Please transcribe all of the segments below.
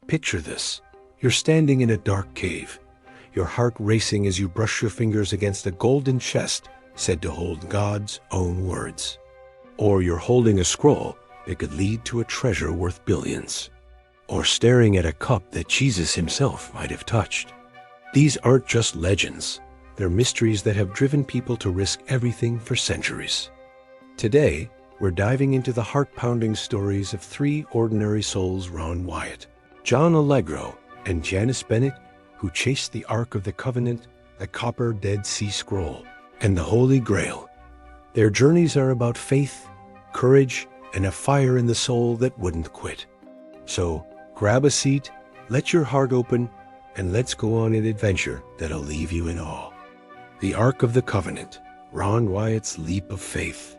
Picture this. You're standing in a dark cave, your heart racing as you brush your fingers against a golden chest said to hold God's own words. Or you're holding a scroll that could lead to a treasure worth billions. Or staring at a cup that Jesus himself might have touched. These aren't just legends. They're mysteries that have driven people to risk everything for centuries. Today, we're diving into the heart-pounding stories of three ordinary souls: Ron Wyatt, John Allegro, and Janice Bennett, who chased the Ark of the Covenant, the copper Dead Sea Scroll, and the Holy Grail. Their journeys are about faith, courage, and a fire in the soul that wouldn't quit. So, grab a seat, let your heart open, and let's go on an adventure that'll leave you in awe. The Ark of the Covenant, Ron Wyatt's leap of faith.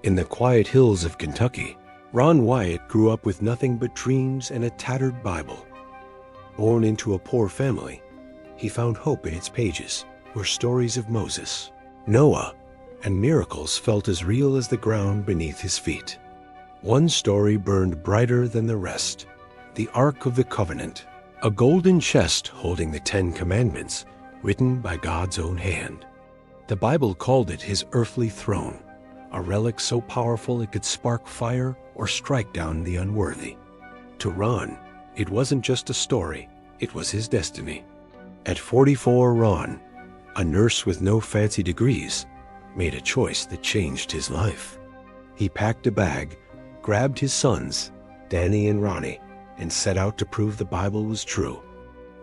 In the quiet hills of Kentucky, Ron Wyatt grew up with nothing but dreams and a tattered Bible. Born into a poor family, he found hope in its pages were stories of Moses, Noah, and miracles felt as real as the ground beneath his feet. One story burned brighter than the rest: the Ark of the Covenant, a golden chest holding the 10 Commandments, written by God's own hand. The Bible called it his earthly throne, a relic so powerful it could spark fire or strike down the unworthy. To Ron, it wasn't just a story, it was his destiny. At 44, Ron, a nurse with no fancy degrees, made a choice that changed his life. He packed a bag, grabbed his sons, Danny and Ronnie, and set out to prove the Bible was true.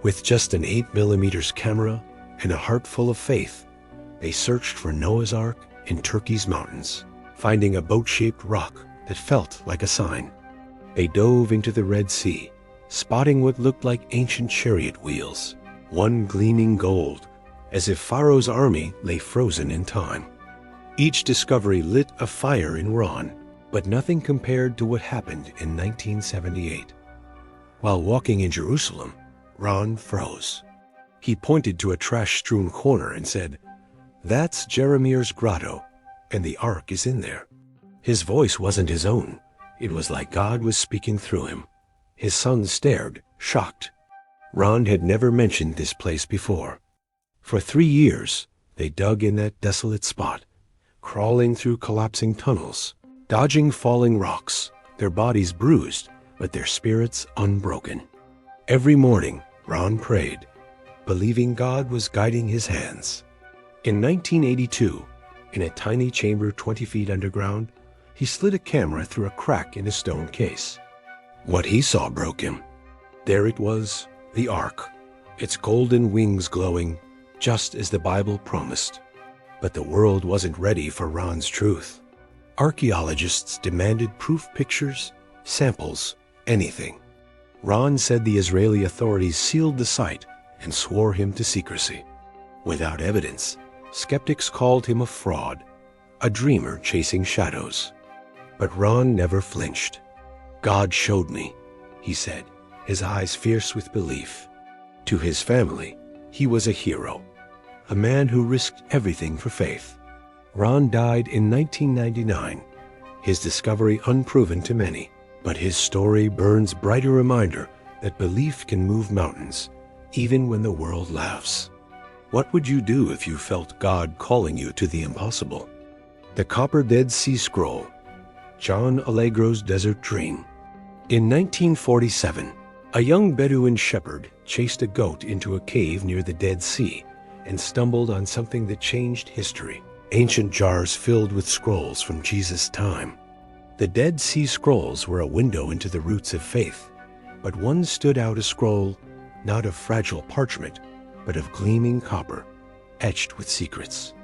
With just an 8mm camera and a heart full of faith, they searched for Noah's Ark in Turkey's mountains, finding a boat-shaped rock that felt like a sign. They dove into the Red Sea, spotting what looked like ancient chariot wheels, one gleaming gold, as if Pharaoh's army lay frozen in time. Each discovery lit a fire in Ron, but nothing compared to what happened in 1978. While walking in Jerusalem, Ron froze. He pointed to a trash-strewn corner and said, "That's Jeremiah's grotto, and the Ark is in there." His voice wasn't his own. It was like God was speaking through him. His sons stared, shocked. Ron had never mentioned this place before. For 3 years, they dug in that desolate spot, crawling through collapsing tunnels, dodging falling rocks, their bodies bruised, but their spirits unbroken. Every morning, Ron prayed, believing God was guiding his hands. In 1982, in a tiny chamber 20 feet underground, he slid a camera through a crack in a stone case. What he saw broke him. There it was, the Ark, its golden wings glowing, just as the Bible promised. But the world wasn't ready for Ron's truth. Archaeologists demanded proof pictures, samples, anything. Ron said the Israeli authorities sealed the site and swore him to secrecy. Without evidence, skeptics called him a fraud, a dreamer chasing shadows. But Ron never flinched. "God showed me," he said, his eyes fierce with belief. To his family, he was a hero, a man who risked everything for faith. Ron died in 1999, his discovery unproven to many, but his story burns brighter reminder that belief can move mountains, even when the world laughs. What would you do if you felt God calling you to the impossible? The Copper Dead Sea Scroll, John Allegro's desert dream. In 1947, a young Bedouin shepherd chased a goat into a cave near the Dead Sea and stumbled on something that changed history: ancient jars filled with scrolls from Jesus' time. The Dead Sea Scrolls were a window into the roots of faith, but one stood out: a scroll not of fragile parchment, but of gleaming copper, etched with secrets.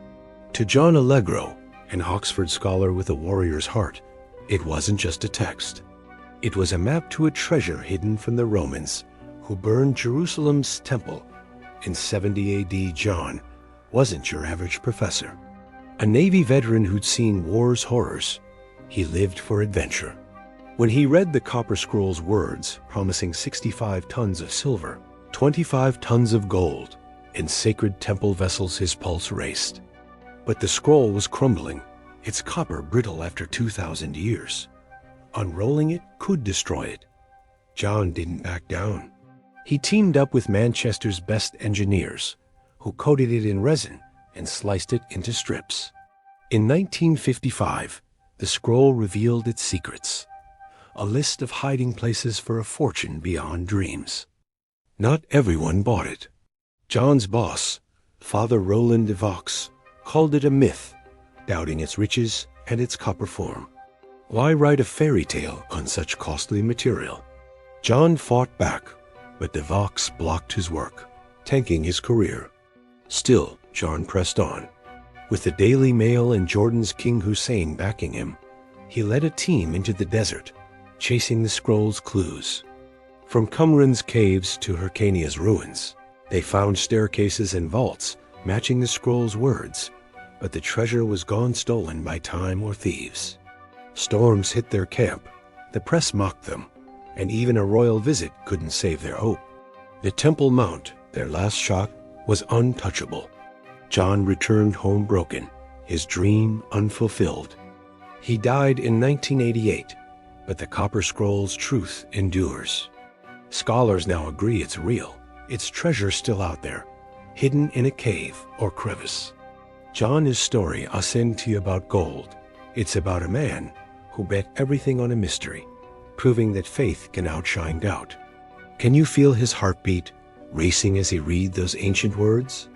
To John Allegro, an Oxford scholar with a warrior's heart, it wasn't just a text. It was a map to a treasure hidden from the Romans, who burned Jerusalem's temple in 70 AD. John wasn't your average professor. A Navy veteran who'd seen war's horrors, he lived for adventure. When he read the Copper Scroll's words promising 65 tons of silver, 25 tons of gold, and sacred temple vessels, his pulse raced. But the scroll was crumbling, its copper brittle after 2,000 years. Unrolling it could destroy it. John didn't back down. He teamed up with Manchester's best engineers, who coated it in resin and sliced it into strips. In 1955, the scroll revealed its secrets, a list of hiding places for a fortune beyond dreams. Not everyone bought it. John's boss, Father Roland de Vaux, called it a myth, doubting its riches and its copper form. Why write a fairy tale on such costly material? John fought back, but de Vaux blocked his work, tanking his career. Still, John pressed on. With the Daily Mail and Jordan's King Hussein backing him, he led a team into the desert, chasing the scroll's clues. From Qumran's caves to Hyrcania's ruins, they found staircases and vaults matching the scroll's words, but the treasure was gone stolen by time or thieves. Storms hit their camp, the press mocked them, and even a royal visit couldn't save their hope. The Temple Mount, their last shot, was untouchable. John returned home broken, his dream unfulfilled. He died in 1988, but the Copper Scroll's truth endures. Scholars now agree it's real, its treasure still out there, hidden in a cave or crevice. John's story isn't about gold. It's about a man who bet everything on a mystery, proving that faith can outshine doubt. Can you feel his heartbeat racing as he read those ancient words?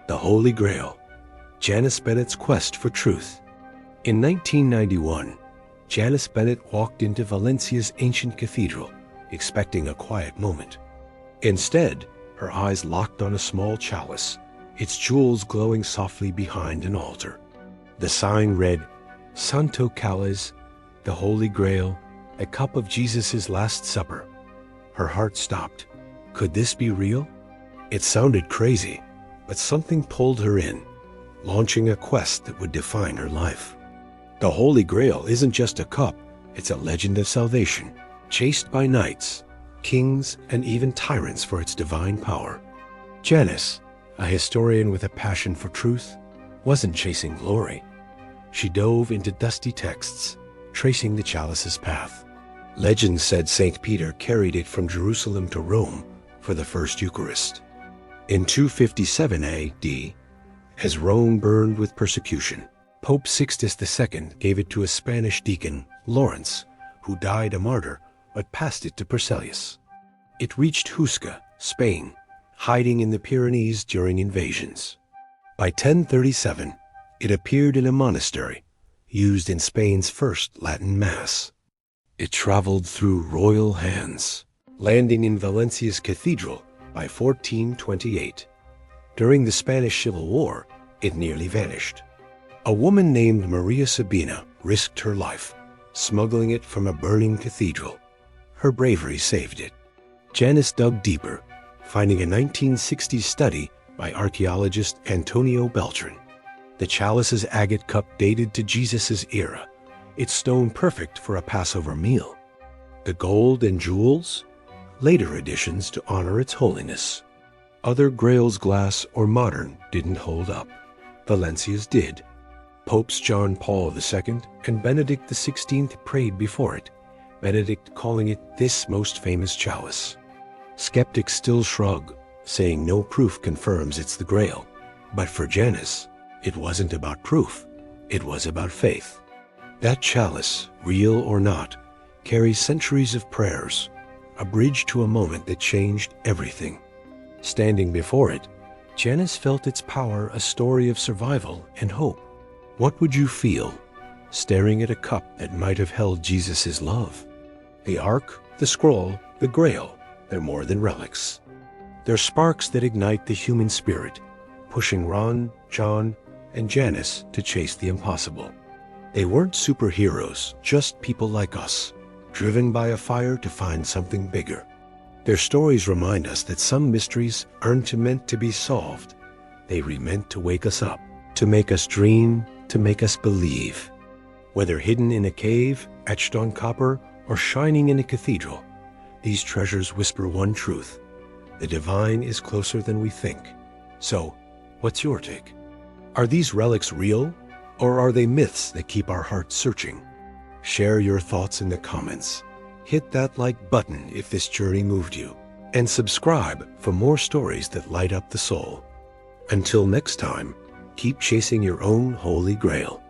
The Holy Grail, Janice Bennett's quest for truth. In 1991, Janice Bennett walked into Valencia's ancient cathedral, expecting a quiet moment. Instead, her eyes locked on a small chalice, its jewels glowing softly behind an altar. The sign read, Santo Cáliz, the Holy Grail, a cup of Jesus' Last Supper. Her heart stopped. Could this be real? It sounded crazy, but something pulled her in, launching a quest that would define her life. The Holy Grail isn't just a cup, it's a legend of salvation, chased by knights, kings, and even tyrants for its divine power. Janice, a historian with a passion for truth, wasn't chasing glory. She dove into dusty texts, tracing the chalice's path. Legend said St. Peter carried it from Jerusalem to Rome for the first Eucharist. In 257 AD, as Rome burned with persecution, Pope Sixtus II gave it to a Spanish deacon, Lawrence, who died a martyr but passed it to Perseus. It reached Huesca, Spain, hiding in the Pyrenees during invasions. By 1037, it appeared in a monastery, used in Spain's first Latin Mass. It traveled through royal hands, landing in Valencia's cathedral by 1428. During the Spanish Civil War, it nearly vanished. A woman named Maria Sabina risked her life, smuggling it from a burning cathedral. Her bravery saved it. Janice dug deeper, finding a 1960s study by archaeologist Antonio Beltran. The chalice's agate cup dated to Jesus' era, its stone perfect for a Passover meal. The gold and jewels? Later additions to honor its holiness. Other Grail's glass or modern didn't hold up. Valencia's did. Popes John Paul II and Benedict XVI prayed before it, Benedict calling it this most famous chalice. Skeptics still shrug, saying no proof confirms it's the Grail. But for Janice, it wasn't about proof, it was about faith. That chalice, real or not, carries centuries of prayers, a bridge to a moment that changed everything. Standing before it, Janice felt its power a story of survival and hope. What would you feel, staring at a cup that might have held Jesus' love? The Ark, the Scroll, the Grail, they're more than relics. They're sparks that ignite the human spirit, pushing Ron, John, and Janice to chase the impossible. They weren't superheroes, just people like us, driven by a fire to find something bigger. Their stories remind us that some mysteries aren't meant to be solved. They were meant to wake us up, to make us dream, to make us believe. Whether hidden in a cave, etched on copper, or shining in a cathedral, these treasures whisper one truth: the divine is closer than we think. So, what's your take? Are these relics real, or are they myths that keep our hearts searching? Share your thoughts in the comments. Hit that like button if this journey moved you. and subscribe for more stories that light up the soul. Until next time, keep chasing your own Holy Grail.